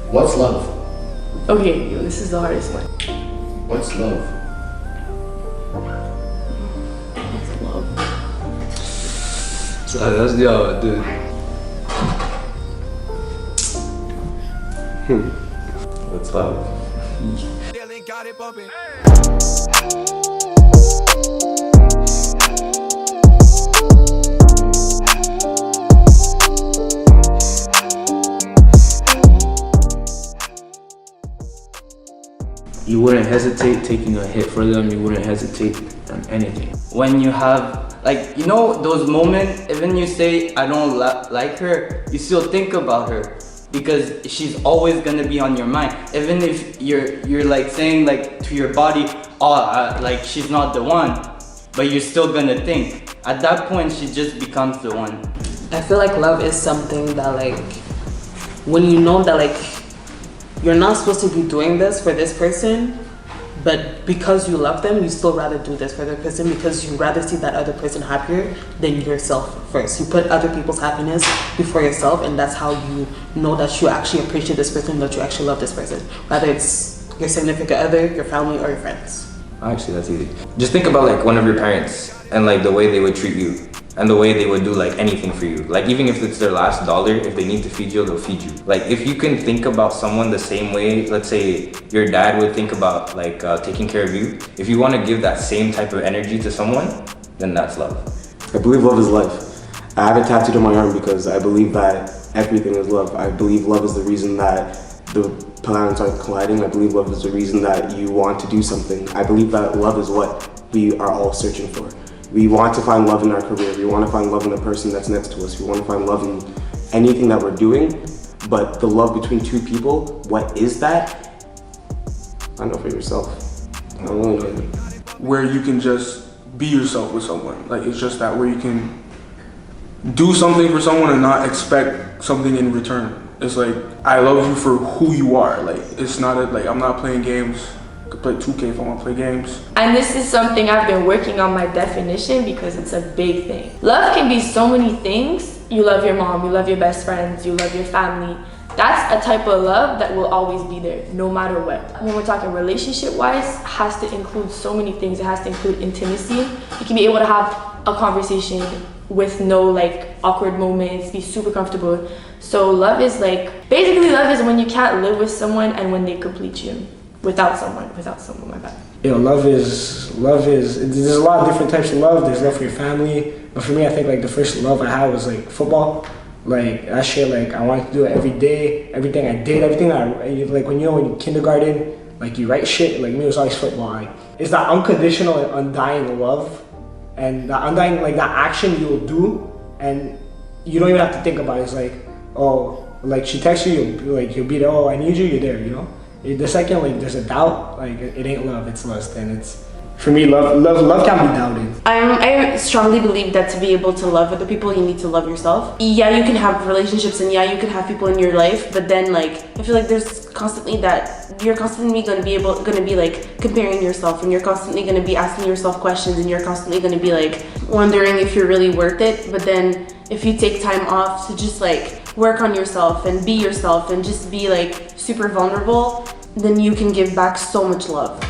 What's love? Okay, yo, this is the hardest one. What's love? What's love? That's yo, dude. What's love? You wouldn't hesitate taking a hit for them. You wouldn't hesitate on anything. When you have, like, you know, those moments, even you say, I don't like her, you still think about her because she's always gonna be on your mind. Even if you're like saying like to your body, like she's not the one, but you're still gonna think. At that point, she just becomes the one. I feel like love is something that, like, when you know that, like, you're not supposed to be doing this for this person, but because you love them, you still rather do this for the person because you rather see that other person happier than yourself first. You put other people's happiness before yourself, and that's how you know that you actually appreciate this person, that you actually love this person, whether it's your significant other, your family, or your friends. Actually, that's easy. Just think about like one of your parents and like the way they would treat you and the way they would do like anything for you. Like even if it's their last dollar, if they need to feed you, they'll feed you. Like if you can think about someone the same way, let's say your dad would think about like taking care of you. If you want to give that same type of energy to someone, then that's love. I believe love is life. I have it tattooed on my arm because I believe that everything is love. I believe love is the reason that the planets are colliding. I believe love is the reason that you want to do something. I believe that love is what we are all searching for. We want to find love in our career. We want to find love in the person that's next to us. We want to find love in anything that we're doing. But the love between two people, what is that? I know for yourself. I don't really know. Where you can just be yourself with someone. Like it's just that where you can do something for someone and not expect something in return. It's like, I love you for who you are. Like it's not like I'm not playing games. I could play 2K if I want to play games. And this is something I've been working on my definition because it's a big thing. Love can be so many things. You love your mom, you love your best friends, you love your family. That's a type of love that will always be there, no matter what. When we're talking relationship-wise, has to include so many things. It has to include intimacy. You can be able to have a conversation with no like awkward moments, be super comfortable. So love is like, basically love is when you can't live with someone and when they complete you. Without someone, my bad. You know, love is, there's a lot of different types of love. There's love for your family. But for me, I think like the first love I had was like football. Like that shit, like I wanted to do it every day. Everything I did, everything like when you're in kindergarten, like you write shit, like me, it was always football. Like, it's that unconditional and undying love. And that undying, like that action you will do and you don't even have to think about it. It's like, oh, like she texts you, you'll be there, oh, I need you, you're there, you know? The second like there's a doubt, like it ain't love, it's lust. And it's, for me, love can't be doubted. I strongly believe that to be able to love other people, you need to love yourself. Yeah, you can have relationships and yeah, you can have people in your life, but then like I feel like there's constantly that you're constantly gonna be like comparing yourself, and you're constantly gonna be asking yourself questions, and you're constantly gonna be like wondering if you're really worth it. But then if you take time off to just like work on yourself and be yourself and just be like super vulnerable, then you can give back so much love.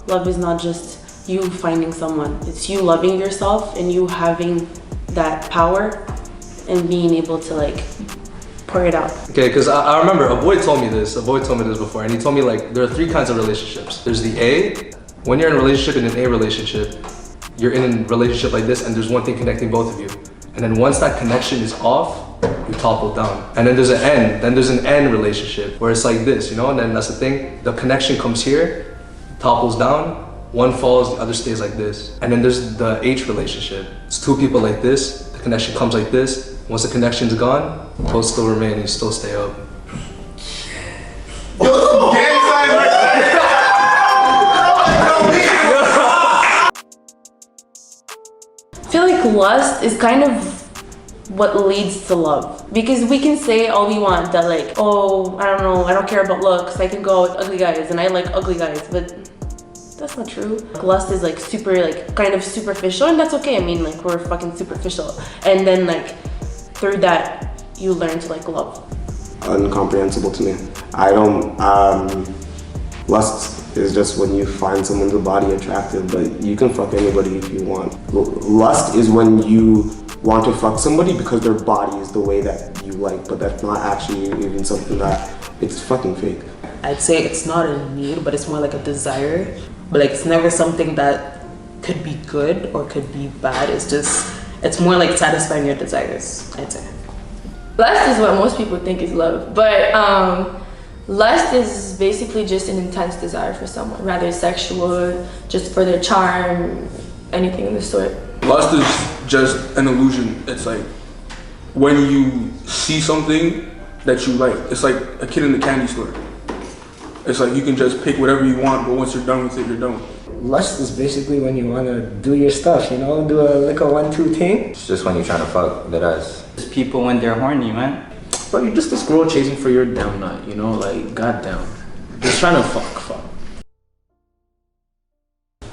Love is not just you finding someone, it's you loving yourself and you having that power and being able to like pour it out. Okay, because I remember a boy told me this before, and he told me like there are 3 kinds of relationships. There's the A, when you're in a relationship, in an A relationship, you're in a relationship like this and there's one thing connecting both of you. And then once that connection is off, you topple down. And then there's an N, there's an N relationship where it's like this, you know, and then that's the thing, the connection comes here, topples down, one falls, the other stays like this. And then there's the H relationship. It's 2 people like this, the connection comes like this. Once the connection's gone, both still remain, you still stay up. I feel like lust is kind of what leads to love, because we can say all we want that like, oh, I don't know, I don't care about looks, I can go out with ugly guys and I like ugly guys, but that's not true. Lust is like super, like kind of superficial, and that's okay. I mean, like we're fucking superficial, and then like through that you learn to like love. incomprehensible to me. I don't. Lust is just when you find someone's body attractive, but you can fuck anybody if you want. Lust is when you want to fuck somebody because their body is the way that you like, but that's not actually even something that, it's fucking fake. I'd say it's not a need, but it's more like a desire. But like it's never something that could be good or could be bad. It's more like satisfying your desires, I'd say. Lust is what most people think is love, but lust is basically just an intense desire for someone, rather sexual, just for their charm, anything of the sort. Lust is just an illusion. It's like when you see something that you like. It's like a kid in the candy store. It's like you can just pick whatever you want, but once you're done with it, you're done with it. Lust is basically when you want to do your stuff, you know, do a like a 1-2 thing. It's just when you're trying to fuck, that ass. There's people when they're horny, man. But you're just this girl chasing for your down nut, you know, like goddamn. Just trying to fuck.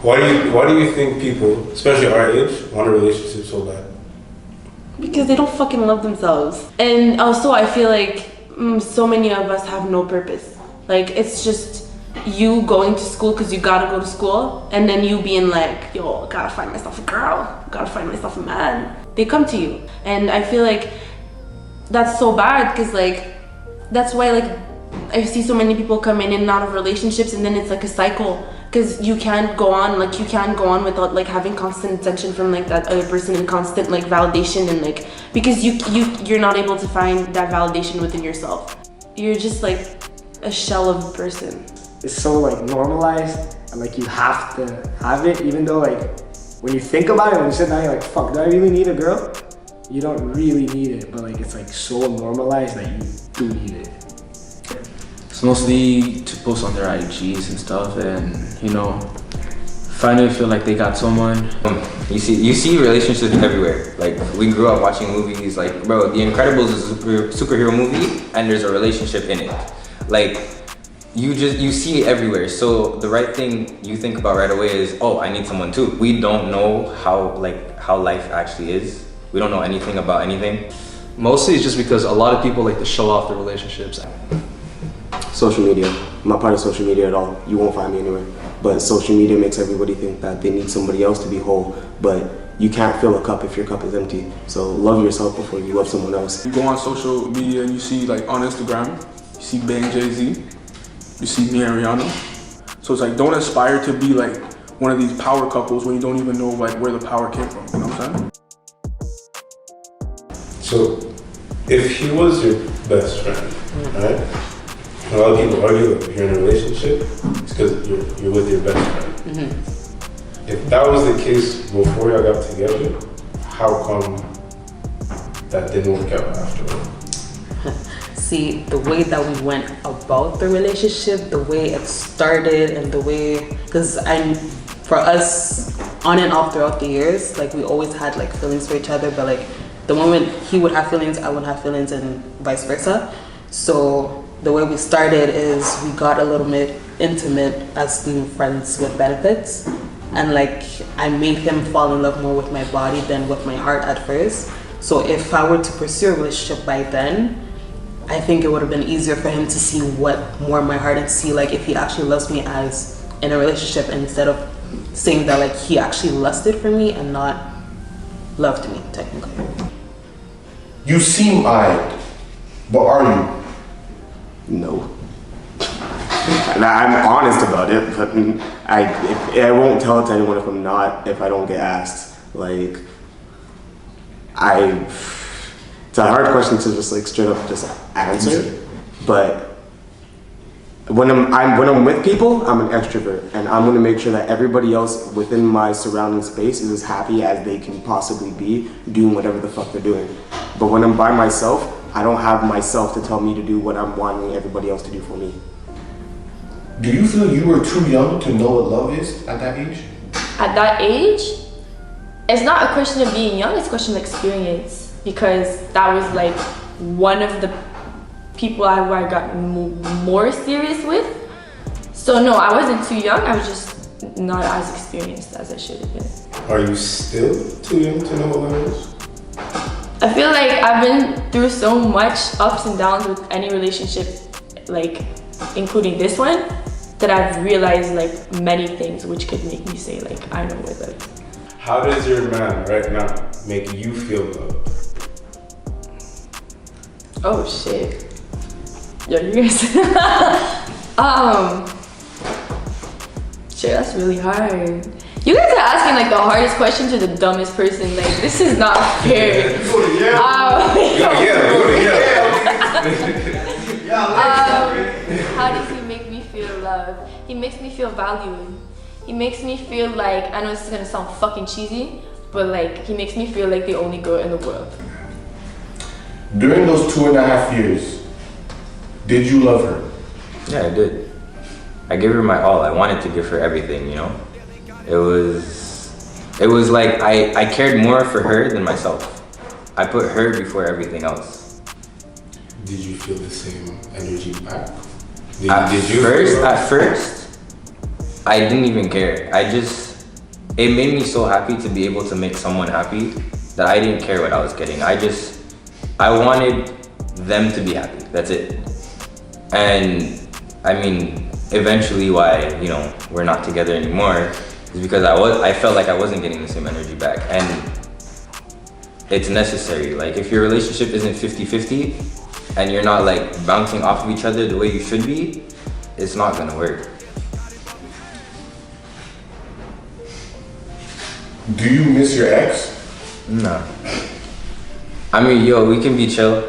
Why do you think people, especially our age, want a relationship so bad? Because they don't fucking love themselves. And also I feel like so many of us have no purpose. Like it's just you going to school because you gotta go to school, and then you being like, yo, gotta find myself a girl, gotta find myself a man. They come to you. And I feel like that's so bad because like, that's why like I see so many people come in and out of relationships, and then it's like a cycle. Because you can't go on without like having constant attention from like that other person and constant like validation, and like because you're not able to find that validation within yourself. You're just like a shell of a person. It's so like normalized, and like you have to have it, even though like when you think about it, when you sit down, you're like, fuck, do I really need a girl? You don't really need it, but like it's like so normalized that you do need it. It's mostly to post on their IGs and stuff, and you know, finally feel like they got someone. You see relationships everywhere. Like we grew up watching movies. Like bro, The Incredibles is a superhero movie, and there's a relationship in it. Like you see it everywhere. So the right thing you think about right away is, oh, I need someone too. We don't know how life actually is. We don't know anything about anything. Mostly it's just because a lot of people like to show off their relationships. Social media. I'm not part of social media at all. You won't find me anywhere. But social media makes everybody think that they need somebody else to be whole. But you can't fill a cup if your cup is empty. So love yourself before you love someone else. You go on social media and you see like on Instagram, you see Bang Jay-Z, you see me and Rihanna. So it's like don't aspire to be like one of these power couples when you don't even know like where the power came from. You know what I'm saying? So if he was your best friend, right? A lot of people argue that if you're in a relationship, it's because you're with your best friend. Mm-hmm. If that was the case before y'all got together, how come that didn't work out afterward? See, the way that we went about the relationship, the way it started, and the way, because for us, on and off throughout the years, like we always had like feelings for each other, but like the moment he would have feelings, I would have feelings, and vice versa. So the way we started is we got a little bit intimate as new friends with benefits, and like I made him fall in love more with my body than with my heart at first. So if I were to pursue a relationship by then, I think it would have been easier for him to see what more my heart, and see like if he actually loves me as in a relationship, instead of saying that like he actually lusted for me and not loved me technically. You seem eyed, but are you? No. I'm honest about it, but I won't tell it to anyone if I don't get asked. Like, it's a hard question to just like straight up just answer. But when I'm with people, I'm an extrovert, and I'm gonna make sure that everybody else within my surrounding space is as happy as they can possibly be doing whatever the fuck they're doing. But when I'm by myself, I don't have myself to tell me to do what I'm wanting everybody else to do for me. Do you feel you were too young to know what love is at that age? At that age, it's not a question of being young, it's a question of experience. Because that was like one of the people where I got more serious with. So no, I wasn't too young, I was just not as experienced as I should have been. Are you still too young to know what love is? I feel like I've been through so much ups and downs with any relationship, like including this one, that I've realized like many things which could make me say like I know what love is. How does your man right now make you feel loved? Oh shit. Yo, you guys. Shit, that's really hard. You guys are asking like the hardest question to the dumbest person. Like this is not fair. How does he make me feel loved? He makes me feel valued. He makes me feel like, I know this is gonna sound fucking cheesy, but like he makes me feel like the only girl in the world. During those 2.5 years, did you love her? Yeah, I did. I gave her my all. I wanted to give her everything, you know? It was like I cared more for her than myself. I put her before everything else. Did you feel the same energy back? At first, I didn't even care. It made me so happy to be able to make someone happy that I didn't care what I was getting. I wanted them to be happy, that's it. And I mean, eventually why, you know, we're not together anymore is because I felt like I wasn't getting the same energy back. And it's necessary. Like if your relationship isn't 50-50 and you're not like bouncing off of each other the way you should be, it's not gonna work. Do you miss your ex? No. I mean, yo, we can be chill.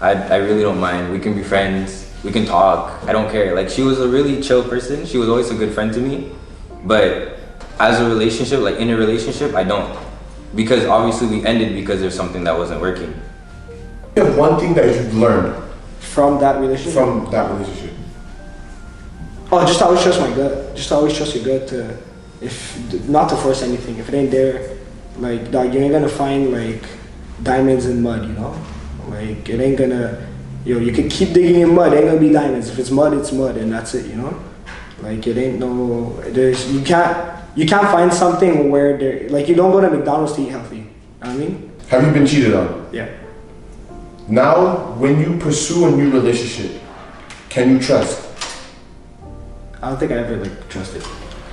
I really don't mind. We can be friends. We can talk. I don't care. Like, she was a really chill person. She was always a good friend to me. But as a relationship, like in a relationship, I don't. Because obviously we ended because there's something that wasn't working. One thing that you've learned from that relationship? Oh, just always trust my gut. Just always trust your gut to, not to force anything. If it ain't there, like, dog, you ain't gonna find like diamonds in mud, you know? Like, it ain't gonna, you can keep digging in mud, it ain't gonna be diamonds. If it's mud, and that's it, you know? Like, it ain't you can't find something where there, like, you don't go to McDonald's to eat healthy. You know what I mean? Have you been cheated on? Yeah. Now, when you pursue a new relationship, can you trust? I don't think I ever like trusted,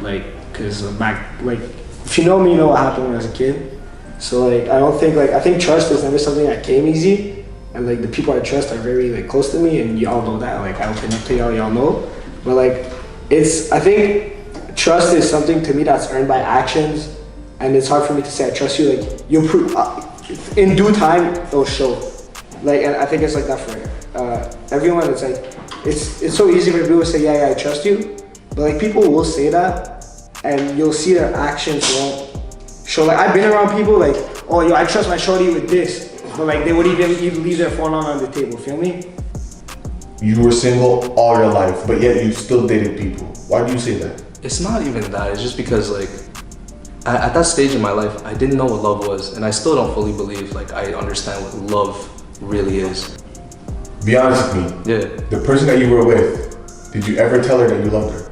like, cause if you know me, you know what happened when I was a kid. So like, I think trust is never something that came easy, and like the people I trust are very like close to me, and y'all know that. Like, I open up to y'all know. But like, I think trust is something to me that's earned by actions, and it's hard for me to say I trust you. Like, you'll prove in due time it'll show. Like, and I think it's like that for everyone. It's like it's so easy for people to say yeah I trust you, but like people will say that, and you'll see their actions won't show. Like, I've been around people like, oh yo, I trust my shorty with this, but like they would even leave their phone on the table. Feel me? You were single all your life, but yet you still dated people. Why do you say that? It's not even that. It's just because like at that stage in my life, I didn't know what love was, and I still don't fully believe like I understand what love really is. Be honest with me. Yeah. The person that you were with, did you ever tell her that you loved her?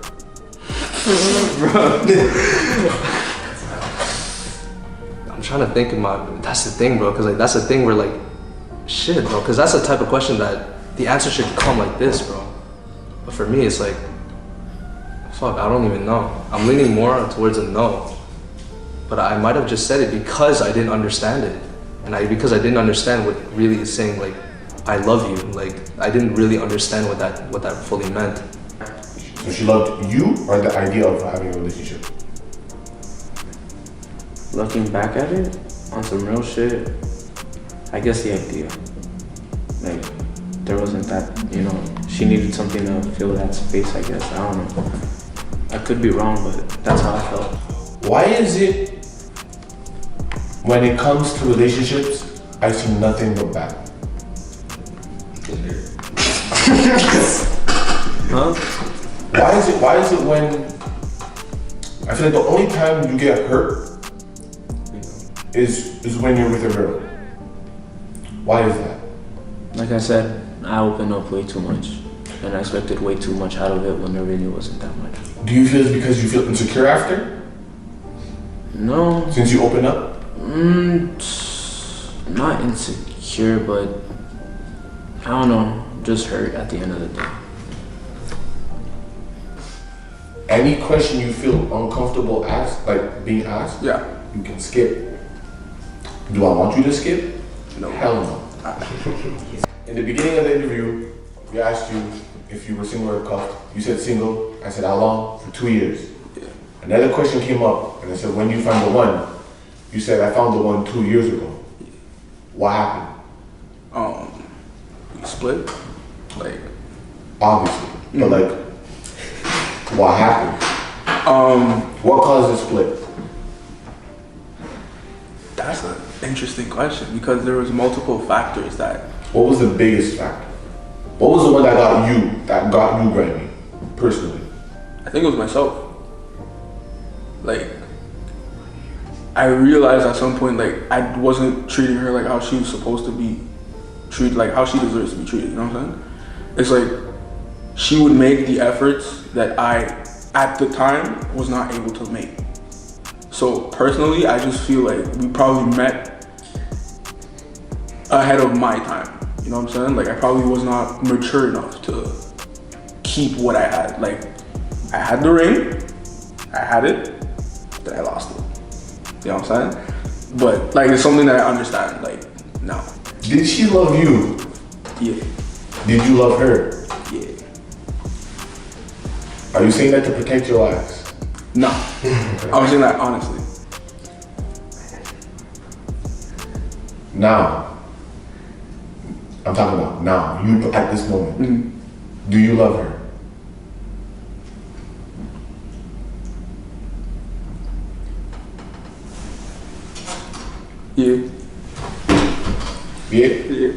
I'm trying to think of that's the thing, bro, because like that's the thing where like, shit, bro, because that's the type of question that the answer should come like this, bro. But for me, it's like, fuck, I don't even know. I'm leaning more towards a no. But I might have just said it because I didn't understand it. And because I didn't understand what really is saying, like, I love you. Like, I didn't really understand what that fully meant. So she loved you or the idea of having a relationship? Looking back at it, on some real shit, I guess the idea. Like, there wasn't that, she needed something to fill that space, I guess. I don't know. I could be wrong, but that's how I felt. Why is it when it comes to relationships, I see nothing but bad? Huh? Why is it when I feel like the only time you get hurt is when you're with a girl? Why is that? Like I said, I opened up way too much, and I expected way too much out of it when there really wasn't that much. Do you feel it's because you feel insecure after? No. Since you open up? not insecure, but I don't know, just hurt at the end of the day. Any question you feel uncomfortable being asked, Yeah. you can skip. Do I want you to skip? No. Hell no. In the beginning of the interview, we asked you if you were single or cuffed. You said single. I said how long? For 2 years. Yeah. Another question came up, and I said when you found the one. You said I found the one 2 years ago. What happened? We split. Like, Obviously, but like, what happened? What caused the split? that's an interesting question because there was multiple factors that. What was the biggest factor? What was the one that got you Grammy, personally? I think it was myself. Like, I realized at some point, like, I wasn't treating her like how she was supposed to be treated, like how she deserves to be treated, you know what I'm saying? It's like, she would make the efforts that I, at the time, was not able to make. So personally, I just feel like we probably met ahead of my time, you know what I'm saying? Like, I probably was not mature enough to keep what I had. Like, I had the ring, I had it, but I lost it. You know what I'm saying? But like, it's something that I understand. Like, no. Did she love you? Yeah. Did you love her? Yeah. Are you saying that to protect your lives? No. I'm saying that honestly. Now, I'm talking about now. You at this moment. Do you love her? Yeah. Yeah. Yeah.